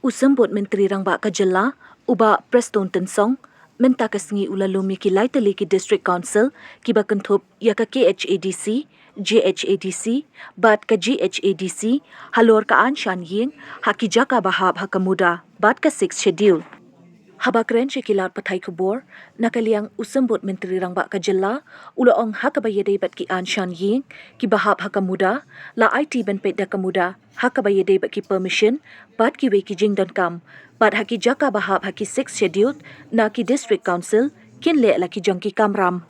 Usambut Menteri Rangbah ka Jylla, uba Prestone Tynsong Mynta ka sngi ulalumi ki tylli ki District Council, kiba khynthup ya ka KHADC, JHADC, bat ka GHADC, Halor ka Aiñ Shna Iing, haki jaka bahap haka muda, bat ka 6 schedule. Haba kren ki ladphatai khubor, nakaliang usambut Menteri Rangbah ka Jylla, ulaong haka bayade bat ki Aiñ Shna Iing, ki bahap haka muda, la aiti ban peit ka muda, haka bayade bat ki permission, bat kiwei ki jing donkam, bat haki jaka bahap haki 6 schedule, na ki District Council, kin le la ki jong ki kamram.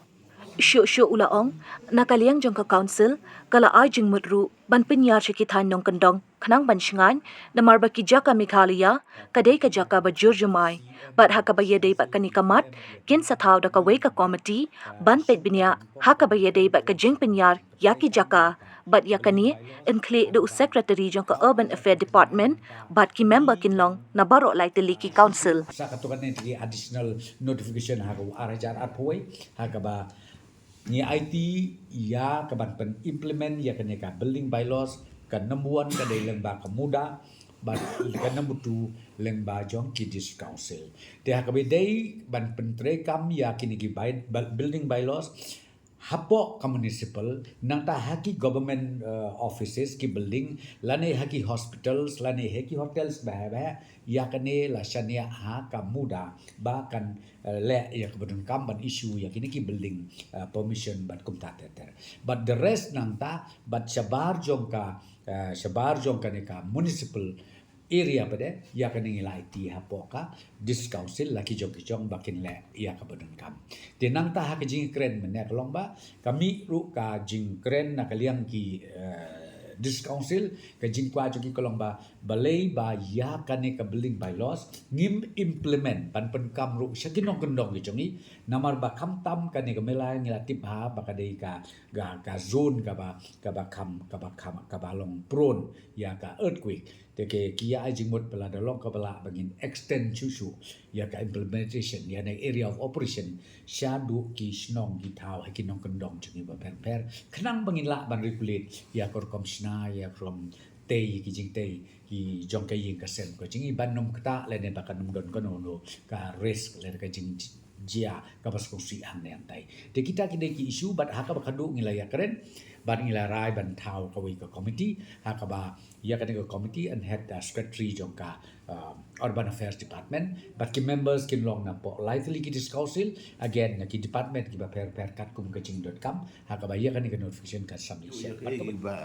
Syuk ulaong, nakaliang jong ka council, kala ai Jingmut ru, ban Pyniar Sha ki Thaiñ Nongkyndong, kanang ban sngi, namar ba ki jaka Meghalaya, kadai ka jaka ba jurjumai, bat haka bayade bat ka nikamat, kin sathaw da ka wei ka committee, ban peit binya, haka bayade bat ka jing Pyniar, ya ki jaka, bat yakani, include the secretary jong ka Urban Affairs Department, bat ki member kinlong, na baro lai tylli ki council. Sa katukan ni additional notification haka arajar apoi haka ba ni aiti ya kaban pen implement ya kene ka building bylaws kan number 1 ka dai lengba ka muda but kan number 2 lengba jong ki district council te haka be dai ban pen tre kam ya kini ki building bylaws hapo ka municipal nang ta haki government offices ki building lane haki hospitals lane haki hotels ba ya kane la shania ha ka muda ba kan le ya kabudun kam ban issue ya kini ki building permission bat kum ta ter but the rest nang ta but shabar jong ka ne ka municipal area pada ya kane ngila IT hapo ka dis council laki jong bakin le ya kabudun kam tenang ta ha ka jing kren menek long ba kami ru ka jing kren na kaliang ki dis council ka jing kwa jogi kolong ba balai ba ya kane ka building bylaws ngim implement pan pen kam ru Thaiñ Nongkyndong ki jongi namar ba kam tam kane ka melai ngila tip ha ba ka dei ka zone ka ba long prone ya ka earthquake te ke kia ai Jingmut pala dalong ka bala bangin extend chusu ya ka implementation ya na area of operation shadu ki snong ki thau hai ki Nongkyndong jongi ba per khnang bangin la ban regulate ya kor kom shna ya from tei ki jing tei ki jong ka yin ka sen ko jingi ban nom kta le ne ba ka nom don ko no ka risk le ka jing jia ka bas ko si an ne antai te kita ki dei ki issue bat ha ka ba khadu ngila ya keren ban ngila rai ban thau ka wi ka committee ha ka ba ya ka ka committee and head secretary jong ka urban affairs department but ki members kin long na po likely ki dis council again na ki department ki ba per kat kum ka jing.com ha ka ba ya ka ni ka notification ka samli share ba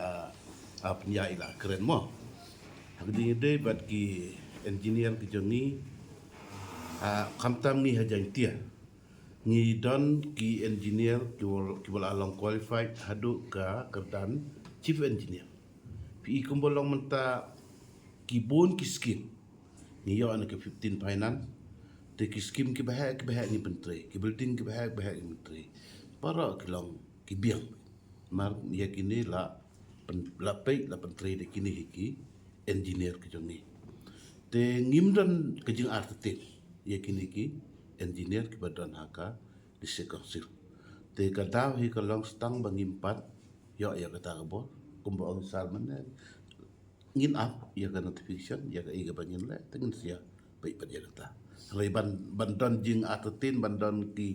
apnya ila keren mo hagdi de bat ki engineer ki joni kamtam ni hajang tia ni don ki engineer ki wal along qualified hadu ka kerdan chief engineer pi kumbolong menta ki bon ki skim ni yo an ke 15 finance te ki skim ki bahak ni menteri ki building ki bahak ni menteri para ki long ki biang mar ya kini la peit la menteri de kini hiki engineer ki joni te ngimdan ke jing artetin ya kini ki engineer ki badan haka di sekonsil te kadau hi kalong stang bangimpat yo ya kata kabor kumbo ang salman ngin up ya ka notification ya ka iga bangin le tengin sia baik pada kata lai ban jing artetin ban ki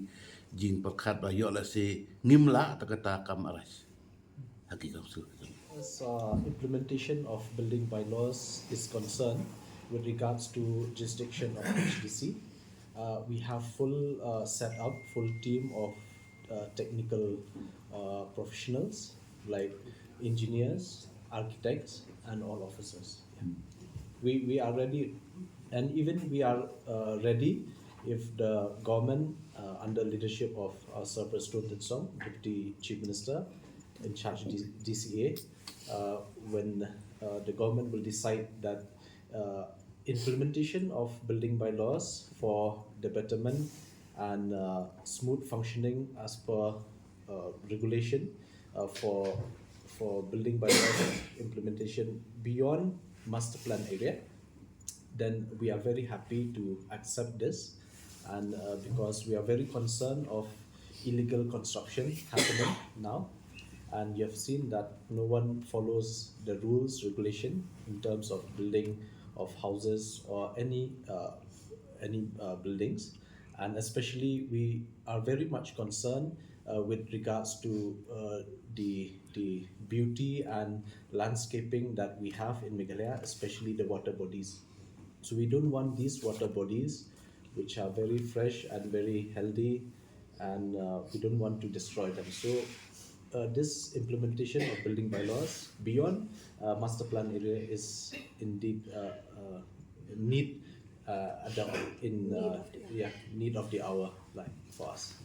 jing perkat ba yo la se ngimla ta kata kam aras hakikam sul. As implementation of building bylaws is concerned with regards to jurisdiction of HDC, we have full set up, full team of technical professionals like engineers, architects, and all officers. Yeah. We are ready, and even we are ready if the government under leadership of Sir Prestone Tynsong, Deputy Chief Minister in charge of DCA, when the government will decide that implementation of building bylaws for the betterment and smooth functioning as per regulation for building bylaws implementation beyond master plan area, then we are very happy to accept this, and because we are very concerned of illegal construction happening now, and you have seen that no one follows the rules regulation in terms of building of houses or any buildings, and especially we are very much concerned with regards to the beauty and landscaping that we have in Meghalaya, especially the water bodies. So we don't want these water bodies, which are very fresh and very healthy, and we don't want to destroy them. So this implementation of building bylaws beyond master plan area is indeed need in yeah, need of the hour, like for us.